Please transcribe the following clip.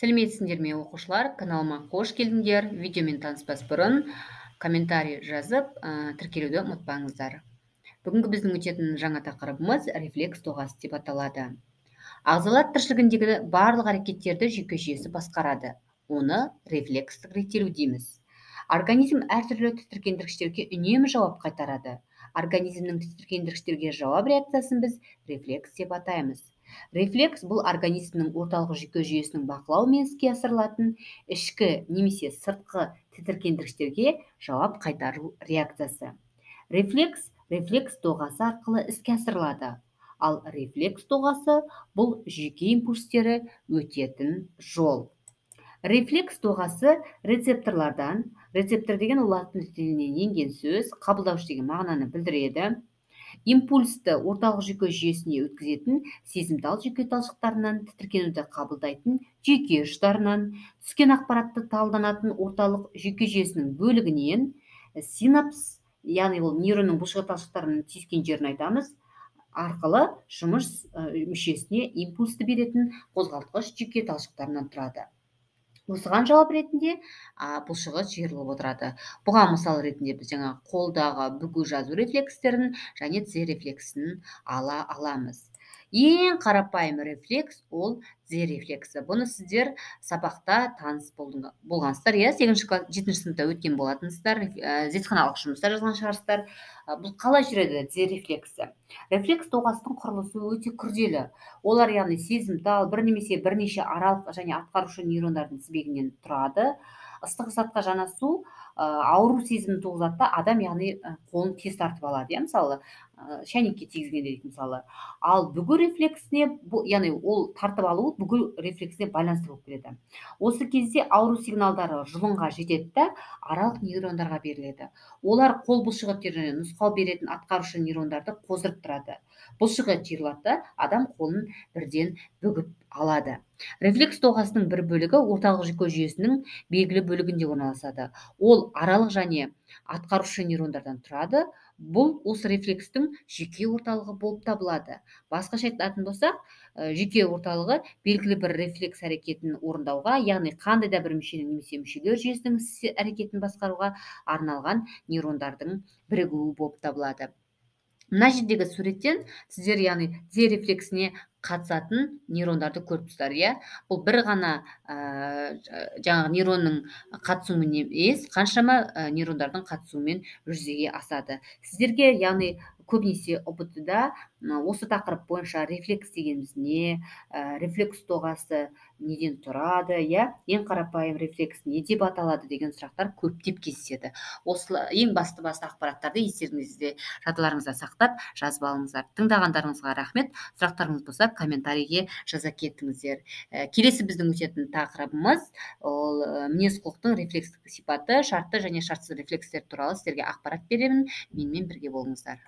Сәлеметсіңдер ме оқушылар, каналыма қош келдіңдер. Видеомен таныспас бұрын комментарий жазып, тіркелуді ұмытпаңыздар. Бүгінгі біздің өтетін жаңа тақырыбымыз рефлекс доғасы деп аталады. Ағзалар тіршілігіндегі барлық әрекеттерді жүйке жүйесі басқарады. Оны рефлекстік реттелу дейміз. Организм әртүрлі тітіркендіргіштерге үнемі жауап қайтарады. Организмнің тітіркендіргіштерге жауап реакциясын біз рефлекс деп атаймыз. Рефлекс бұл организмнің орталық жүйке жүйесінің бақылауымен іске асырылатын ішкі немесе сыртқы тітіркендіргіштерге жауап қайтару реакциясы. Рефлекс доғасы арқылы іске асырылады. Ал рефлекс доғасы бұл жүйке импульстері өтетін жол. Рефлекс доғасы рецептор деген латын тілінен енген сөз, қабылдаушы деген мағынаны білдіреді. Импульсті орталық жүйке жүйесіне өткізетін сезімтал жүйке талшықтарынан, тітіркенуді қабылдайтын жүйке ұштарынан, түскен ақпаратты талданатын орталық жүйке жүйесінің бөлігінен, синапс, яғни ол нейронның бұлшық талшықтарының түйіскен жерін айтамыз, арқылы жұмыс мүшесіне импульсті беретін қозғалтқыш жүйке талшықтарынан тұрады. Осыған жауап ретінде бұлшығы жиырылып отырады. Бұған мысал ретінде біз жаңа қолдағы бүгу жазу рефлекстерін және тізе рефлексін ала аламыз. Ең қарапайым рефлекс ол тізе рефлексі. Бұны сіздер сабақта таныс болғансыздар, 7-ші сыныпта өткен болатынсыздар, зертханалық жұмыста жазған шығарсыздар. Бұл қалай жүреді тізе рефлексі? Рефлекс доғасының құрылысы өте күрделі. Олар яғни сезімтал, бір немесе бірнеше аралық және атқарушы нейрондардың тізбегінен тұрады. Ыстық затқа жанасу ауру сезімін туғызады, адам яғни қолын тез тартып алады, мысалы шәйнекке тигізгенде мысалы. Ал бүгу рефлексіне, яғни ол тартып алу бүгу рефлексіне байланысты болып келеді. Осы кезде ауру сигналдары жұлынға жетеді, аралық нейрондарға беріледі. Олар қол бұлшығы теріне нұсқау беретін атқарушы нейрондарды қоздырып тұрады. Бұлшығы жиырылады, адам қолын бірден бүгіп алады. Рефлекс доғасының бір бөлігі орталық жүйке жүйесінің белгілі бөлігінде орналасады. Ол аралық және атқарушы нейрондардан тұрады. Бұл осы рефлекстің жүйке орталығы болып табылады. Басқаша айтатын болсақ, жүйке орталығы белгілі бір рефлекс әрекетін орындауға, яғни қандай да бір мүшенің немесе мүшелер жүйесінің әрекетін басқаруға арналған нейрондардың бірігуі болып табылады. Мына жердегі суреттен сіздер яғни тізе рефлексіне қатысатын нейрондарды көріп тұрсыздар. Бұл бір ғана жаңағы нейронның қатысуымен емес, қаншама нейрондардың қатысуымен жүзеге асады. Сіздерге яғни көбінесе ұбт-да осы тақырып бойынша рефлекс дегеніміз не, рефлекс доғасы неден тұрады, ең қарапайым рефлекс не деп аталады деген сұрақтар көптеп кездеседі. Осы ең басты ақпараттарды естеріңізде жадыларыңызда сақтап жазып алыңыздар. Тыңдағандарыңызға рахмет. Сұрақтарыңыз болса комментарийге жаза кетіңіздер. Келесі біздің өтетін тақырыбымыз ол мінез-құлықтың рефлекстік сипаты, шартты және шартсыз рефлекстер туралы сіздерге ақпарат беремін. Менімен бірге болыңыздар.